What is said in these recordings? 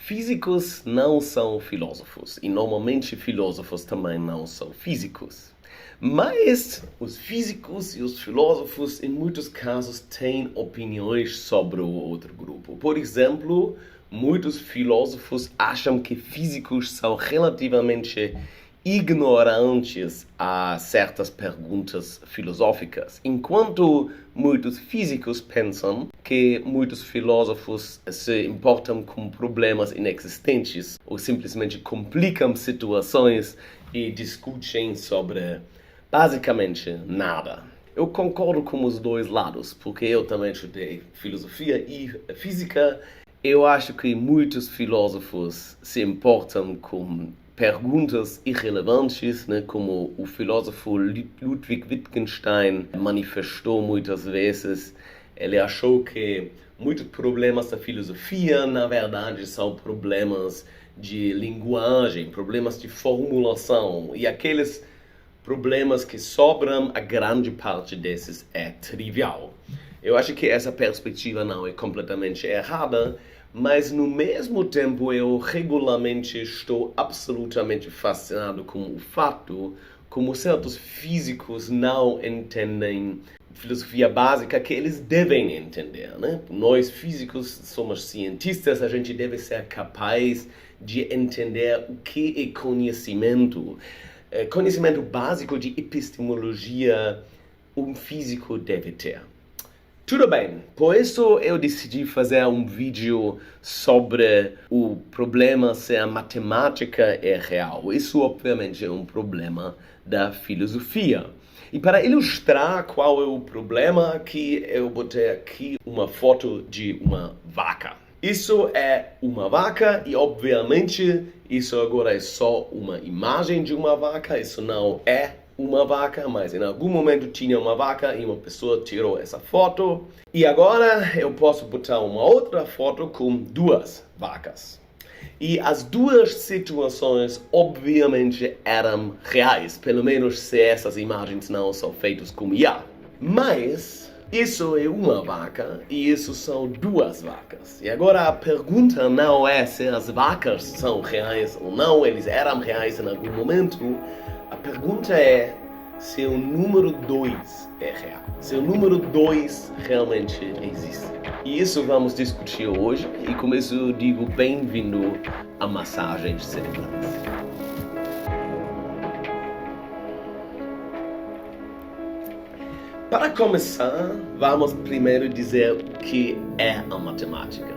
Físicos não são filósofos e normalmente filósofos também não são físicos. Mas os físicos e os filósofos, em muitos casos, têm opiniões sobre o outro grupo. Por exemplo, muitos filósofos acham que físicos são relativamente ignorantes a certas perguntas filosóficas, enquanto muitos físicos pensam que muitos filósofos se importam com problemas inexistentes ou simplesmente complicam situações e discutem sobre basicamente nada. Eu concordo com os dois lados, porque eu também estudei filosofia e física. Eu acho que muitos filósofos se importam com perguntas irrelevantes, né, como o filósofo Ludwig Wittgenstein manifestou muitas vezes. Ele achou que muitos problemas da filosofia, na verdade, são problemas de linguagem, problemas de formulação, e aqueles problemas que sobram, a grande parte desses é trivial. Eu acho que essa perspectiva não é completamente errada, mas no mesmo tempo eu regularmente estou absolutamente fascinado com o fato como certos físicos não entendem filosofia básica que eles devem entender, né? Nós físicos somos cientistas, a gente deve ser capaz de entender o que é conhecimento. Conhecimento básico de epistemologia um físico deve ter. Tudo bem, por isso eu decidi fazer um vídeo sobre o problema se a matemática é real. Isso obviamente é um problema da filosofia. E para ilustrar qual é o problema, aqui eu botei aqui uma foto de uma vaca. Isso é uma vaca e obviamente isso agora é só uma imagem de uma vaca, isso não é uma vaca, mas em algum momento tinha uma vaca e uma pessoa tirou essa foto. E agora eu posso botar uma outra foto com duas vacas. E as duas situações obviamente eram reais, pelo menos se essas imagens não são feitas com IA. Mas isso é uma vaca e isso são duas vacas. E agora a pergunta não é se as vacas são reais ou não, eles eram reais em algum momento. A pergunta é se o número 2 é real, se o número 2 realmente existe. E isso vamos discutir hoje, e com isso eu digo bem-vindo a massagens cerebrais. Para começar, vamos primeiro dizer o que é a matemática.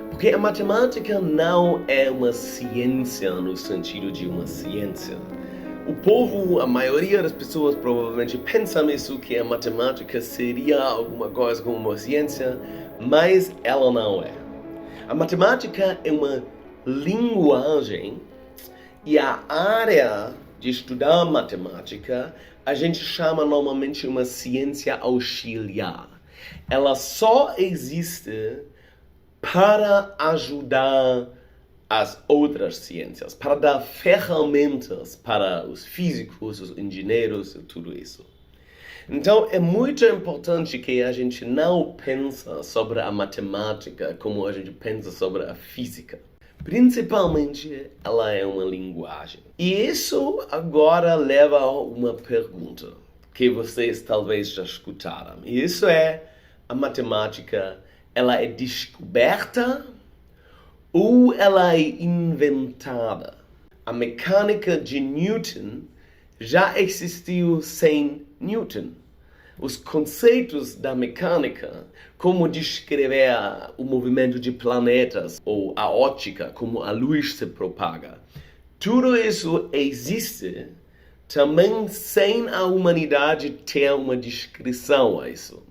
Porque a matemática não é uma ciência no sentido de uma ciência. O povo, a maioria das pessoas provavelmente pensam isso, que a matemática seria alguma coisa como uma ciência, mas ela não é. A matemática é uma linguagem e a área de estudar matemática a gente chama normalmente uma ciência auxiliar. Ela só existe para ajudar as outras ciências, para dar ferramentas para os físicos, os engenheiros e tudo isso. Então é muito importante que a gente não pense sobre a matemática como a gente pensa sobre a física. Principalmente ela é uma linguagem. E isso agora leva a uma pergunta que vocês talvez já escutaram. E isso é: a matemática, ela é descoberta ou ela é inventada? A mecânica de Newton já existiu sem Newton. Os conceitos da mecânica, como descrever o movimento de planetas ou a ótica, como a luz se propaga, tudo isso existe também sem a humanidade ter uma descrição a isso.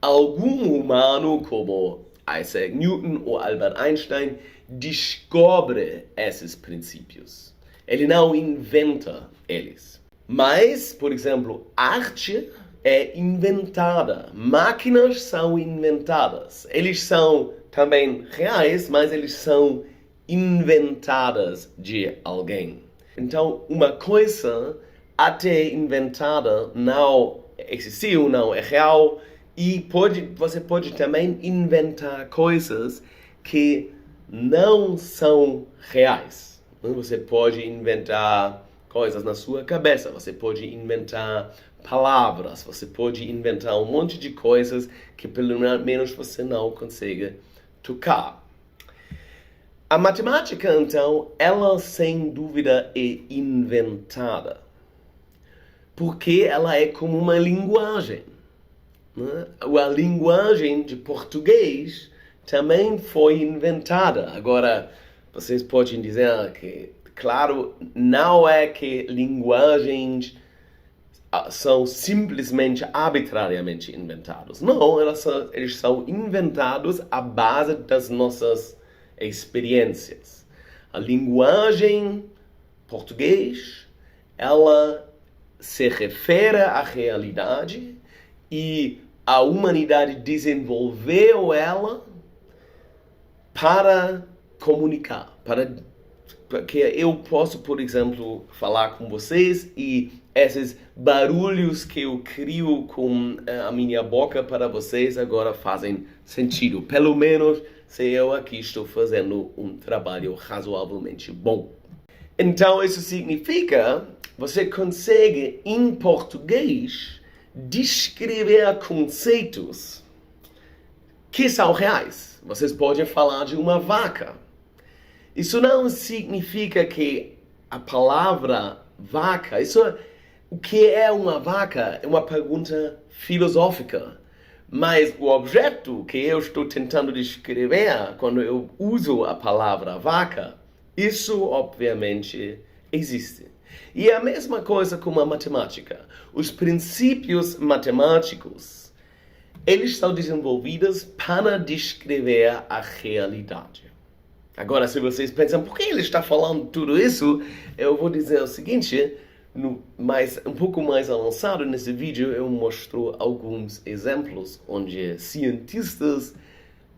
Algum humano, como Isaac Newton ou Albert Einstein, descobre esses princípios. Ele não inventa eles. Mas, por exemplo, arte é inventada. Máquinas são inventadas. Eles são também reais, mas eles são inventadas de alguém. Então, uma coisa até inventada não existiu, não é real. E você pode também inventar coisas que não são reais. Você pode inventar coisas na sua cabeça, você pode inventar palavras, você pode inventar um monte de coisas que pelo menos você não consegue tocar. A matemática, então, ela sem dúvida é inventada, porque ela é como uma linguagem. A linguagem de português também foi inventada. Agora, vocês podem dizer que, claro, não é que linguagens são simplesmente arbitrariamente inventados. Não, eles são inventados à base das nossas experiências. A linguagem português, ela se refere à realidade e a humanidade desenvolveu ela para comunicar, para que eu possa, por exemplo, falar com vocês e esses barulhos que eu crio com a minha boca para vocês agora fazem sentido. Pelo menos se eu aqui estou fazendo um trabalho razoavelmente bom. Então isso significa que você consegue em português descrever conceitos que são reais. Vocês podem falar de uma vaca. Isso não significa que a palavra vaca, o que é uma vaca é uma pergunta filosófica. Mas o objeto que eu estou tentando descrever quando eu uso a palavra vaca, isso obviamente existe. E é a mesma coisa com a matemática. Os princípios matemáticos, eles são desenvolvidos para descrever a realidade. Agora, se vocês pensam, por que ele está falando tudo isso? Eu vou dizer o seguinte, um pouco mais avançado nesse vídeo, eu mostro alguns exemplos onde cientistas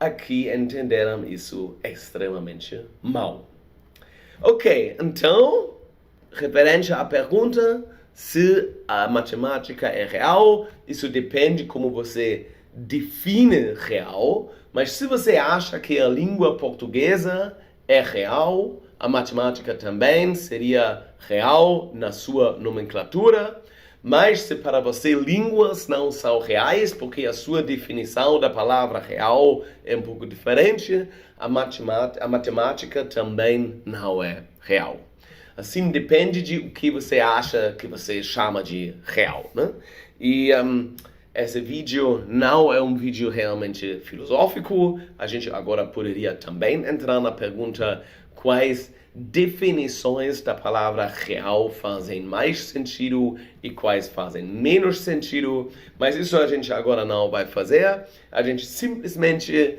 aqui entenderam isso extremamente mal. Ok, então, referente à pergunta se a matemática é real, isso depende como você define real, mas se você acha que a língua portuguesa é real, a matemática também seria real na sua nomenclatura, mas se para você línguas não são reais, porque a sua definição da palavra real é um pouco diferente, a matemática também não é real. Assim, depende de o que você acha que você chama de real, né? E esse vídeo não é um vídeo realmente filosófico. A gente agora poderia também entrar na pergunta quais definições da palavra real fazem mais sentido e quais fazem menos sentido. Mas isso a gente agora não vai fazer. A gente simplesmente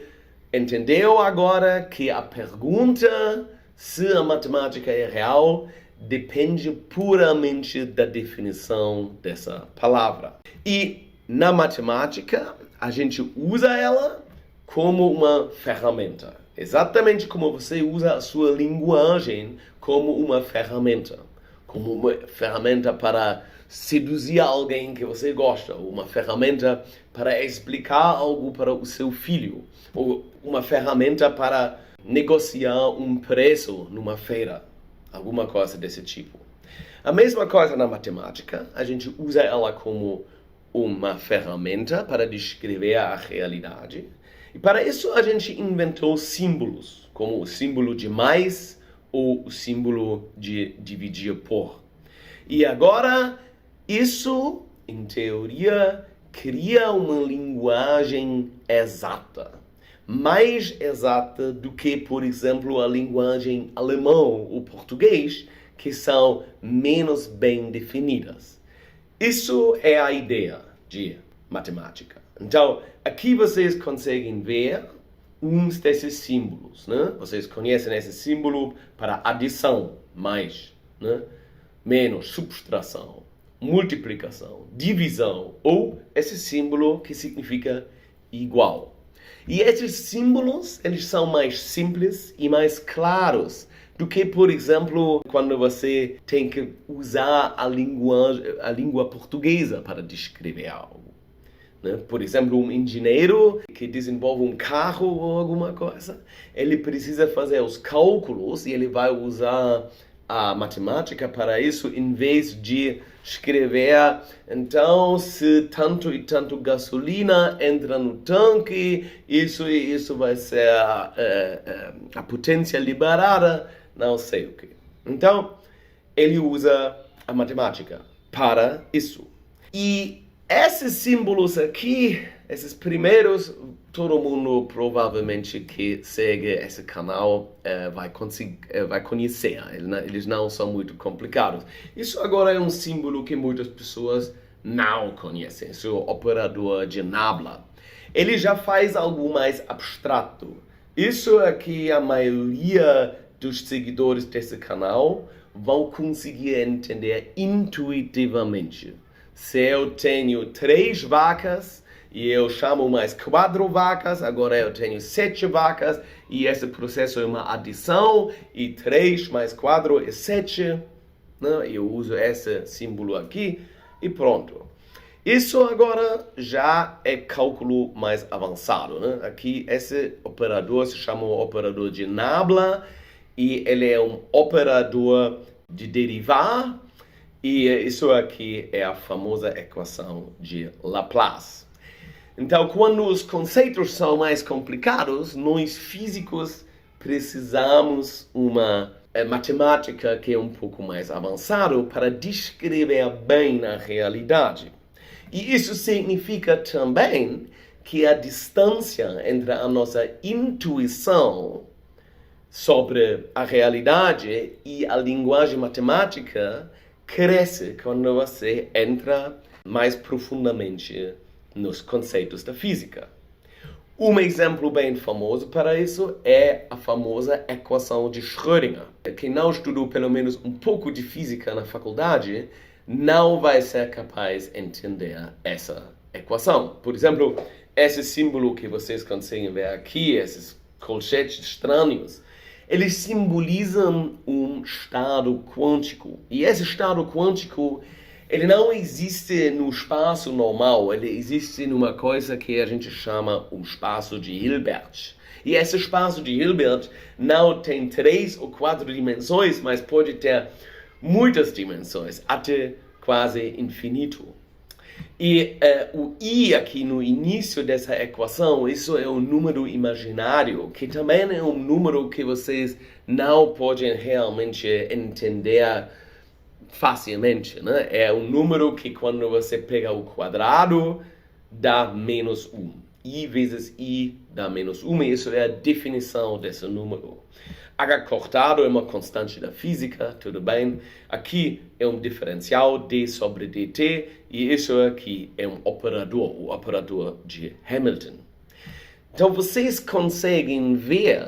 entendeu agora que a pergunta se a matemática é real depende puramente da definição dessa palavra. E na matemática, a gente usa ela como uma ferramenta. Exatamente como você usa a sua linguagem como uma ferramenta. Como uma ferramenta para seduzir alguém que você gosta. Ou uma ferramenta para explicar algo para o seu filho. Ou uma ferramenta para negociar um preço numa feira. Alguma coisa desse tipo. A mesma coisa na matemática. A gente usa ela como uma ferramenta para descrever a realidade. E para isso a gente inventou símbolos, como o símbolo de mais ou o símbolo de dividir por. E agora, isso, em teoria, cria uma linguagem exata. Mais exata do que, por exemplo, a linguagem alemão ou português, que são menos bem definidas. Isso é a ideia de matemática. Então, aqui vocês conseguem ver uns desses símbolos, né? Vocês conhecem esse símbolo para adição, mais, né? Menos, subtração, multiplicação, divisão, ou esse símbolo que significa igual. E esses símbolos, eles são mais simples e mais claros do que, por exemplo, quando você tem que usar a língua portuguesa para descrever algo. né? Por exemplo, um engenheiro que desenvolve um carro ou alguma coisa, ele precisa fazer os cálculos e ele vai usar a matemática para isso, em vez de escrever, então, se tanto e tanto gasolina entra no tanque, isso e isso vai ser a potência liberada, não sei o que. Então, ele usa a matemática para isso. E esses símbolos aqui, esses primeiros, todo mundo provavelmente que segue esse canal vai conhecer. Eles não são muito complicados. Isso agora é um símbolo que muitas pessoas não conhecem. Esse é o operador de Nabla. Ele já faz algo mais abstrato. Isso aqui a maioria dos seguidores desse canal vão conseguir entender intuitivamente. Se eu tenho 3 vacas e eu chamo mais 4 vacas, agora eu tenho 7 vacas e esse processo é uma adição e 3 mais 4 é 7. Né? Eu uso esse símbolo aqui e pronto. Isso agora já é cálculo mais avançado. Né? Aqui esse operador se chama o operador de Nabla e ele é um operador de derivar. E isso aqui é a famosa equação de Laplace. Então, quando os conceitos são mais complicados, nós físicos precisamos uma matemática que é um pouco mais avançada para descrever bem a realidade. E isso significa também que a distância entre a nossa intuição sobre a realidade e a linguagem matemática cresce quando você entra mais profundamente nos conceitos da física. Um exemplo bem famoso para isso é a famosa equação de Schrödinger. Quem não estudou pelo menos um pouco de física na faculdade não vai ser capaz de entender essa equação. Por exemplo, esse símbolo que vocês conseguem ver aqui, esses colchetes estranhos, eles simbolizam um estado quântico. E esse estado quântico, ele não existe no espaço normal, ele existe numa coisa que a gente chama o espaço de Hilbert. E esse espaço de Hilbert não tem 3 ou 4 dimensões, mas pode ter muitas dimensões, até quase infinito. E o i aqui no início dessa equação, isso é um número imaginário, que também é um número que vocês não podem realmente entender facilmente, né? É um número que quando você pega o quadrado, dá menos 1. I vezes i dá menos 1, e isso é a definição desse número. H cortado é uma constante da física, tudo bem. Aqui é um diferencial, d sobre dt, e isso aqui é um operador, o operador de Hamilton. Então vocês conseguem ver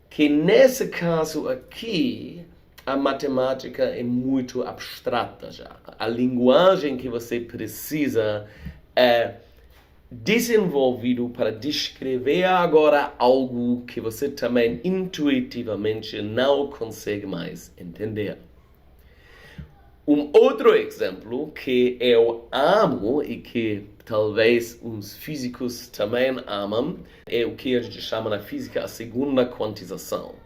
que nesse caso aqui, a matemática é muito abstrata já. A linguagem que você precisa é desenvolvido para descrever agora algo que você também intuitivamente não consegue mais entender. Um outro exemplo que eu amo e que talvez os físicos também amam é o que a gente chama na física a segunda quantização.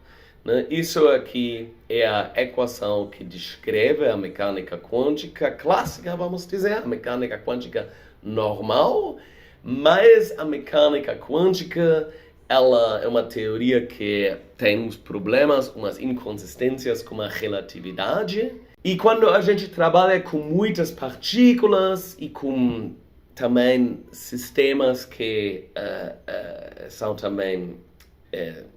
Isso aqui é a equação que descreve a mecânica quântica clássica, vamos dizer, a mecânica quântica normal, mas a mecânica quântica, ela é uma teoria que tem uns problemas, umas inconsistências com a relatividade. E quando a gente trabalha com muitas partículas e com também sistemas que são também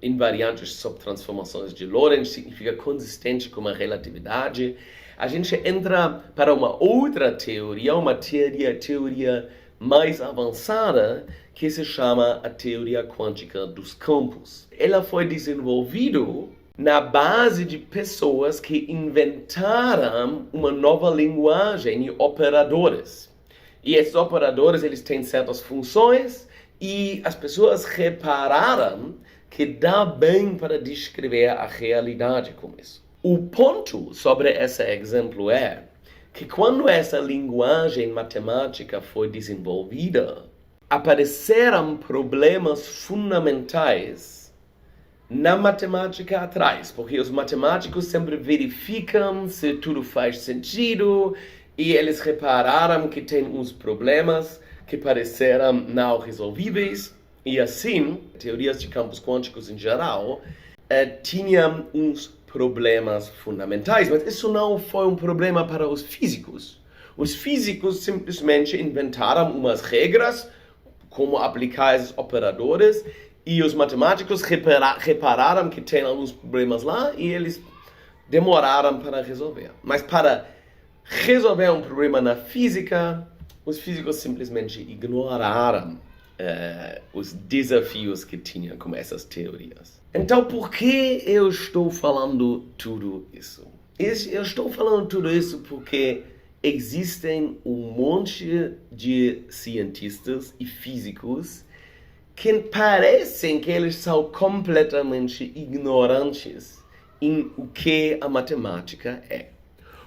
invariantes sob transformações de Lorentz, significa consistente com a relatividade, a gente entra para uma outra teoria, uma teoria mais avançada, que se chama a teoria quântica dos campos. Ela foi desenvolvida na base de pessoas que inventaram uma nova linguagem de operadores. E esses operadores, eles têm certas funções e as pessoas repararam que dá bem para descrever a realidade com isso. O ponto sobre esse exemplo é que quando essa linguagem matemática foi desenvolvida, apareceram problemas fundamentais na matemática atrás, porque os matemáticos sempre verificam se tudo faz sentido e eles repararam que tem uns problemas que pareceram não resolvíveis e assim, teorias de campos quânticos em geral, tinham uns problemas fundamentais, mas isso não foi um problema para os físicos. Os físicos simplesmente inventaram umas regras, como aplicar esses operadores, e os matemáticos repararam que tem alguns problemas lá e eles demoraram para resolver. Mas para resolver um problema na física, os físicos simplesmente ignoraram os desafios que tinham com essas teorias. Então, por que eu estou falando tudo isso? Eu estou falando tudo isso porque existem um monte de cientistas e físicos que parecem que eles são completamente ignorantes em o que a matemática é.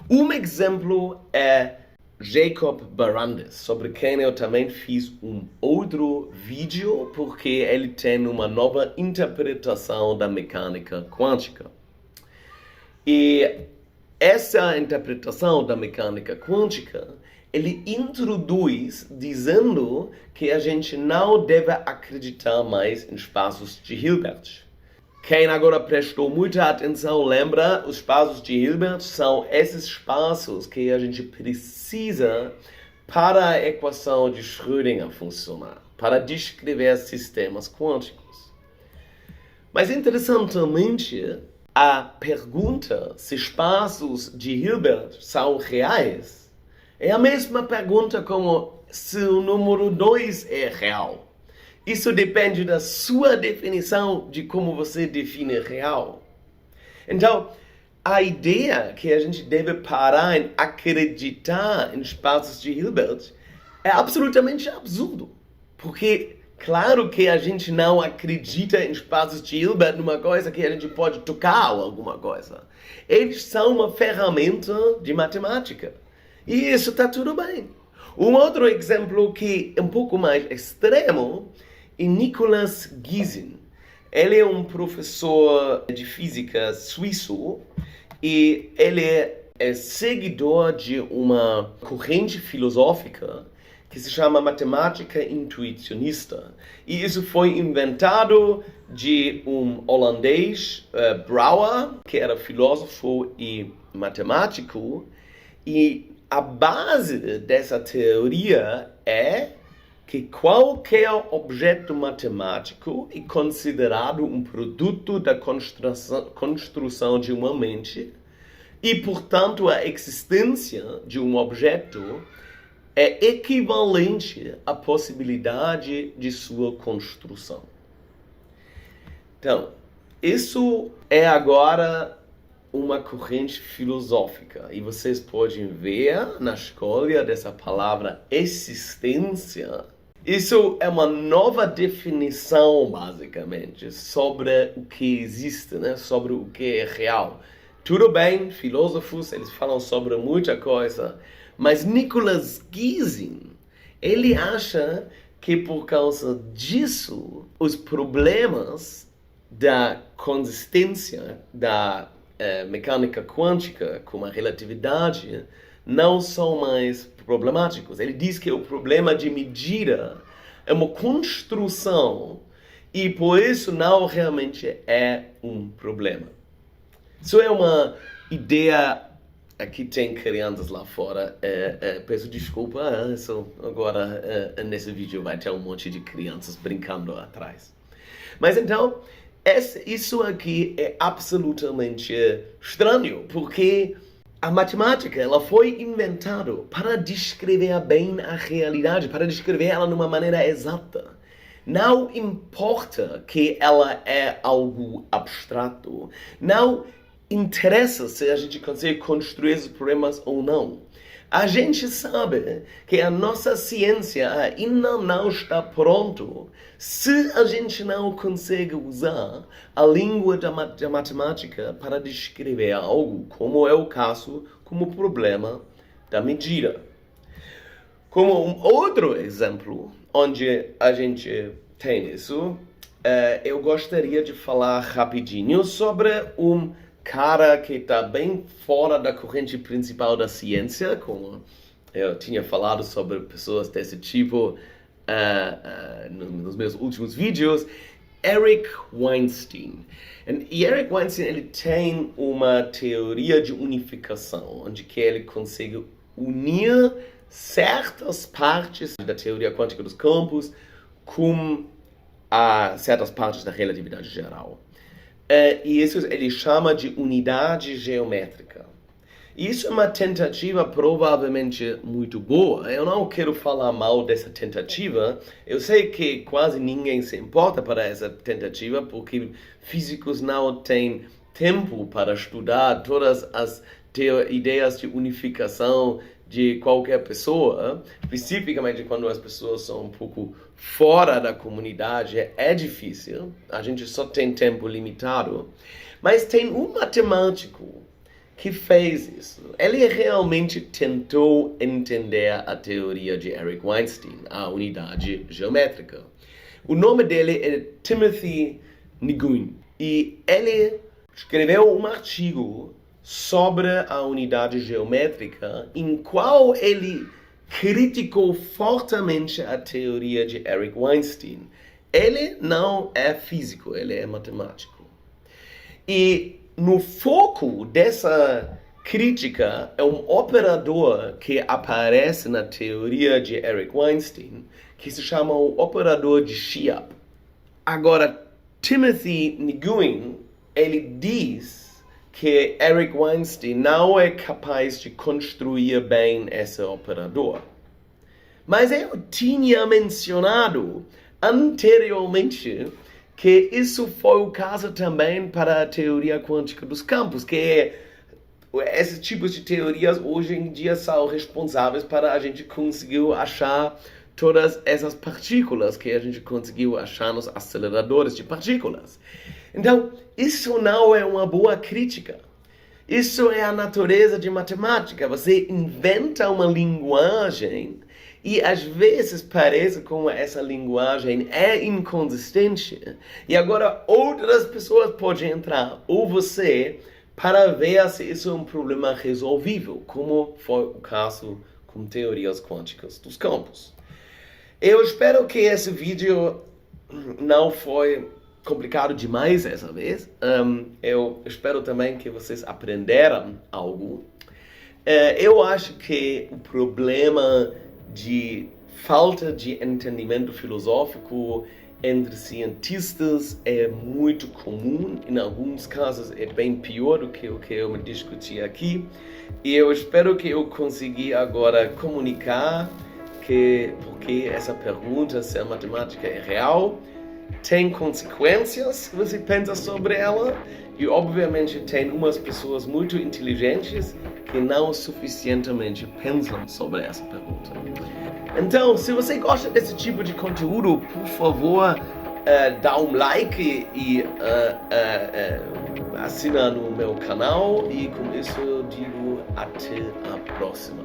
Um exemplo é Jacob Barandis, sobre quem eu também fiz um outro vídeo, porque ele tem uma nova interpretação da mecânica quântica. E essa interpretação da mecânica quântica, ele introduz dizendo que a gente não deve acreditar mais em espaços de Hilbert. Quem agora prestou muita atenção lembra, os espaços de Hilbert são esses espaços que a gente precisa para a equação de Schrödinger funcionar, para descrever sistemas quânticos. Mas interessantemente, a pergunta se espaços de Hilbert são reais é a mesma pergunta como se o número 2 é real. Isso depende da sua definição de como você define real. Então, a ideia que a gente deve parar em acreditar em espaços de Hilbert é absolutamente absurdo. Porque, claro que a gente não acredita em espaços de Hilbert numa coisa que a gente pode tocar ou alguma coisa. Eles são uma ferramenta de matemática. E isso está tudo bem. Um outro exemplo que é um pouco mais extremo é Nicholas Gysin. Ele é um professor de física suíço e ele é seguidor de uma corrente filosófica que se chama matemática intuicionista. E isso foi inventado de um holandês, Brouwer, que era filósofo e matemático. E a base dessa teoria é que qualquer objeto matemático é considerado um produto da construção de uma mente e, portanto, a existência de um objeto é equivalente à possibilidade de sua construção. Então, isso é agora uma corrente filosófica e vocês podem ver na escolha dessa palavra existência. Isso é uma nova definição, basicamente, sobre o que existe, né? Sobre o que é real. Tudo bem, filósofos, eles falam sobre muita coisa, mas Nicholas Gysin, ele acha que por causa disso, os problemas da consistência da mecânica quântica, como a relatividade, não são mais problemáticos. Ele diz que o problema de medida é uma construção e por isso não realmente é um problema. Isso é uma ideia. Aqui tem crianças lá fora. Peço desculpa. Agora nesse vídeo vai ter um monte de crianças brincando atrás. Mas então, isso aqui é absolutamente estranho, porque a matemática ela foi inventada para descrever bem a realidade, para descrever ela de uma maneira exata. Não importa que ela é algo abstrato. Não interessa se a gente consegue construir esses problemas ou não. A gente sabe que a nossa ciência ainda não está pronta se a gente não consegue usar a língua da matemática para descrever algo, como é o caso como problema da medida. Como um outro exemplo, onde a gente tem isso, eu gostaria de falar rapidinho sobre um cara que está bem fora da corrente principal da ciência, como eu tinha falado sobre pessoas desse tipo nos meus últimos vídeos, Eric Weinstein. E Eric Weinstein ele tem uma teoria de unificação, onde que ele consegue unir certas partes da teoria quântica dos campos com certas partes da relatividade geral. E isso ele chama de unidade geométrica. Isso é uma tentativa provavelmente muito boa. Eu não quero falar mal dessa tentativa. Eu sei que quase ninguém se importa para essa tentativa, porque físicos não têm tempo para estudar todas as ideias de unificação de qualquer pessoa, especificamente quando as pessoas são um pouco fora da comunidade, é difícil, a gente só tem tempo limitado. Mas tem um matemático que fez isso. Ele realmente tentou entender a teoria de Eric Weinstein, a unidade geométrica. O nome dele é Timothy Nguyen. E ele escreveu um artigo sobre a unidade geométrica, em qual ele criticou fortemente a teoria de Eric Weinstein. Ele não é físico, ele é matemático. E no foco dessa crítica é um operador que aparece na teoria de Eric Weinstein, que se chama o operador de Chiap. Agora, Timothy Nguyen, ele diz que Eric Weinstein não é capaz de construir bem esse operador. Mas eu tinha mencionado anteriormente que isso foi o caso também para a teoria quântica dos campos, que esses tipos de teorias hoje em dia são responsáveis para a gente conseguir achar todas essas partículas que a gente conseguiu achar nos aceleradores de partículas. Então, isso não é uma boa crítica. Isso é a natureza de matemática. Você inventa uma linguagem e às vezes parece como essa linguagem é inconsistente. E agora outras pessoas podem entrar, ou você, para ver se isso é um problema resolvível, como foi o caso com teorias quânticas dos campos. Eu espero que esse vídeo não foi complicado demais essa vez. Eu espero também que vocês aprenderam algo. Eu acho que o problema de falta de entendimento filosófico entre cientistas é muito comum. Em alguns casos é bem pior do que o que eu me discuti aqui. E eu espero que eu consegui agora comunicar que porque essa pergunta se a matemática é real tem consequências se você pensa sobre ela, e obviamente tem umas pessoas muito inteligentes que não suficientemente pensam sobre essa pergunta. Então, se você gosta desse tipo de conteúdo, por favor, dá um like e assina no meu canal, e com isso eu digo até a próxima.